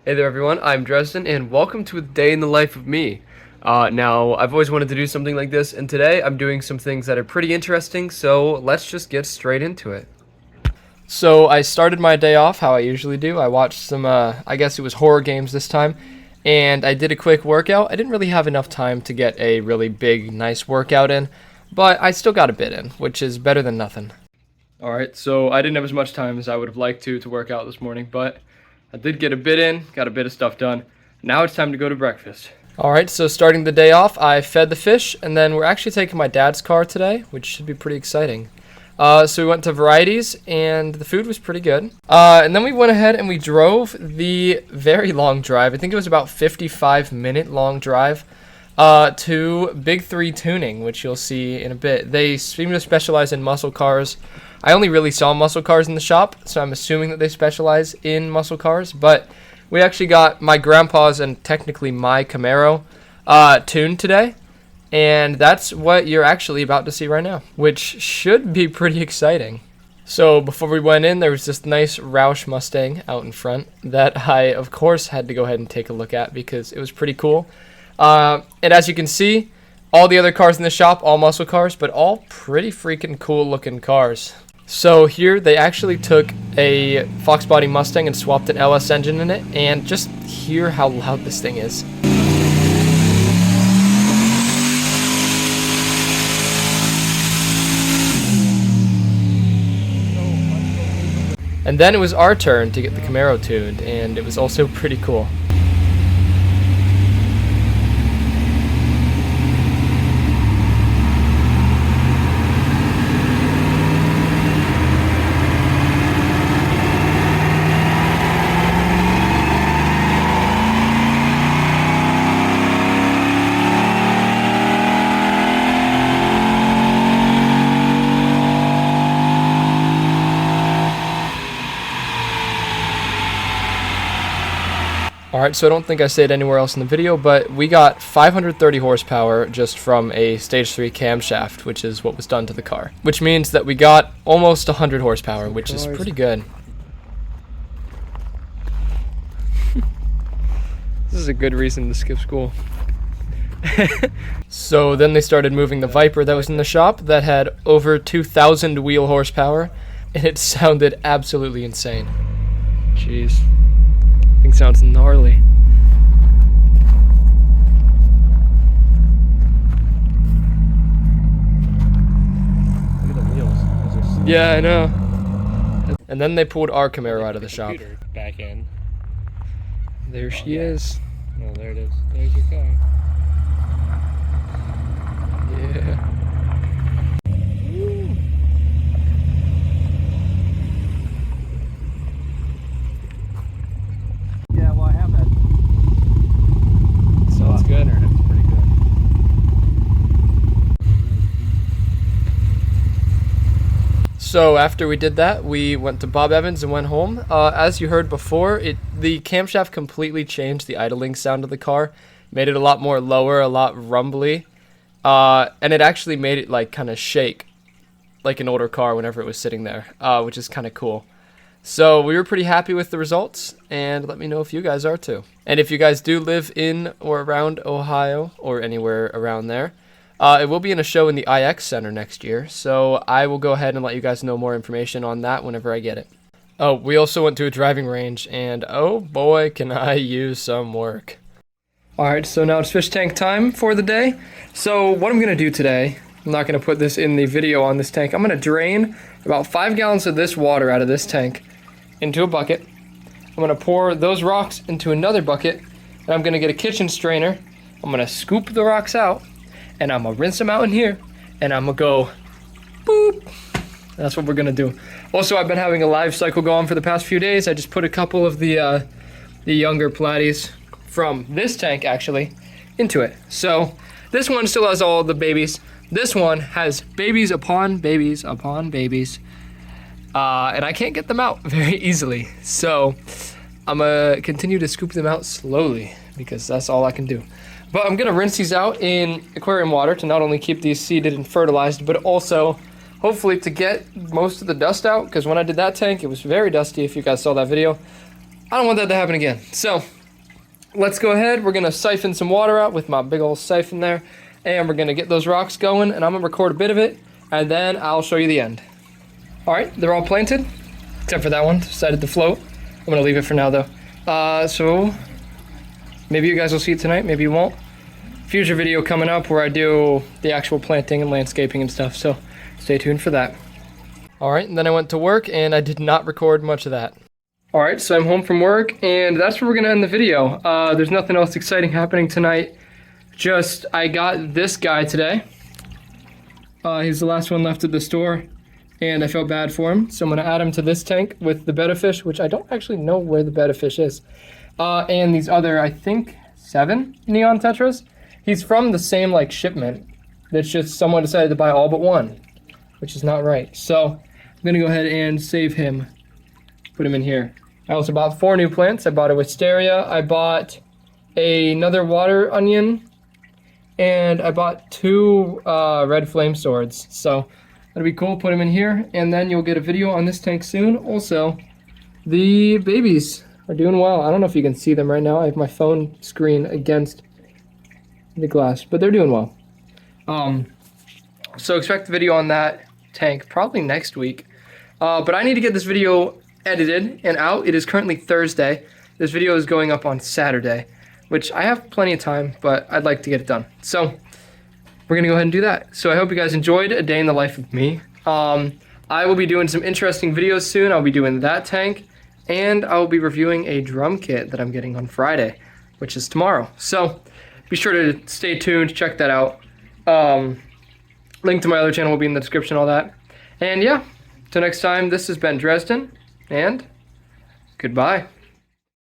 Hey there everyone, I'm Dresden and welcome to a day in the life of me. Now, I've always wanted to do something like this, and today I'm doing some things that are pretty interesting, so let's just get straight into it. So I started my day off how I usually do. I watched some, I guess it was horror games this time, and I did a quick workout. I didn't really have enough time to get a really big, nice workout in, but I still got a bit in, which is better than nothing. Alright, so I didn't have as much time as I would have liked to work out this morning, but I did get a bit in, got a bit of stuff done. Now it's time to go to breakfast. Alright, so starting the day off, I fed the fish, and then we're actually taking my dad's car today, which should be pretty exciting. So we went to Varieties, and the food was pretty good. And then we went ahead and we drove the very long drive. I think it was about 55-minute long drive to Big 3 Tuning, which you'll see in a bit. They seem to specialize in muscle cars. I only really saw muscle cars in the shop, so I'm assuming that they specialize in muscle cars, but we actually got my grandpa's and technically my Camaro tuned today, and that's what you're actually about to see right now, which should be pretty exciting. So before we went in, there was this nice Roush Mustang out in front that I, of course, had to go ahead and take a look at because it was pretty cool. And as you can see, all the other cars in the shop, all muscle cars, but all pretty freaking cool looking cars. So here they actually took a Fox Body Mustang and swapped an LS engine in it, and just hear how loud this thing is. And then it was our turn to get the Camaro tuned, and it was also pretty cool. Alright, so I don't think I say it anywhere else in the video, but we got 530 horsepower just from a Stage 3 camshaft, which is what was done to the car. Which means that we got almost 100 horsepower, which is pretty good. This is a good reason to skip school. So then they started moving the Viper that was in the shop that had over 2,000 wheel horsepower, and it sounded absolutely insane. Jeez. Thing sounds gnarly. Look at the wheels. Yeah, I know. And then they pulled our Camaro out of the shop. Back in. There she is. Oh, there it is. There's your car. Yeah. Yeah, well, I have that. Sounds good. It's pretty good. So after we did that, we went to Bob Evans and went home. As you heard before, the camshaft completely changed the idling sound of the car, made it a lot more lower, a lot rumbly, and it actually made it like kind of shake like an older car whenever it was sitting there, which is kind of cool. So we were pretty happy with the results, and let me know if you guys are too. And if you guys do live in or around Ohio or anywhere around there, it will be in a show in the IX Center next year, so I will go ahead and let you guys know more information on that whenever I get it. Oh, we also went to a driving range, and oh boy, can I use some work. Alright, so now it's fish tank time for the day. So what I'm going to do today, I'm not going to put this in the video on this tank, I'm going to drain about 5 gallons of this water out of this tank into a bucket. I'm going to pour those rocks into another bucket, and I'm going to get a kitchen strainer. I'm going to scoop the rocks out, and I'm going to rinse them out in here, and I'm going to go boop. That's what we're going to do. Also, I've been having a live cycle going for the past few days. I just put a couple of the younger platies from this tank, actually, into it. So this one still has all the babies. This one has babies upon babies upon babies. And I can't get them out very easily. So I'm going to continue to scoop them out slowly because that's all I can do. But I'm going to rinse these out in aquarium water to not only keep these seeded and fertilized, but also hopefully to get most of the dust out, because when I did that tank, it was very dusty if you guys saw that video. I don't want that to happen again. So let's go ahead. We're gonna siphon some water out with my big old siphon there, and we're gonna get those rocks going, and I'm gonna record a bit of it, and then I'll show you the end. All right, they're all planted, except for that one, decided to float. I'm gonna leave it for now though. So maybe you guys will see it tonight, maybe you won't. Future video coming up where I do the actual planting and landscaping and stuff, so stay tuned for that. All right, and then I went to work and I did not record much of that. All right, so I'm home from work and that's where we're gonna end the video. There's nothing else exciting happening tonight. Just, I got this guy today. He's the last one left at the store and I felt bad for him. So I'm gonna add him to this tank with the betta fish, which I don't actually know where the betta fish is. And these other, I think, 7 neon tetras. He's from the same like shipment. That's just someone decided to buy all but one, which is not right. So I'm gonna go ahead and save him, put him in here. I also bought 4 new plants. I bought a wisteria, I bought another water onion, and I bought 2 red flame swords. So that'll be cool, put him in here, and then you'll get a video on this tank soon. Also, the babies are doing well. I don't know if you can see them right now. I have my phone screen against the glass, but they're doing well. So expect the video on that tank probably next week. But I need to get this video edited and out. It is currently Thursday. This video is going up on Saturday, which I have plenty of time, but I'd like to get it done. So we're gonna go ahead and do that. So I hope you guys enjoyed a day in the life of me. I will be doing some interesting videos soon. I'll be doing that tank, and I will be reviewing a drum kit that I'm getting on Friday, which is tomorrow. So be sure to stay tuned, check that out. Link to my other channel will be in the description, all that. And yeah, till next time, this has been Dresden, and goodbye.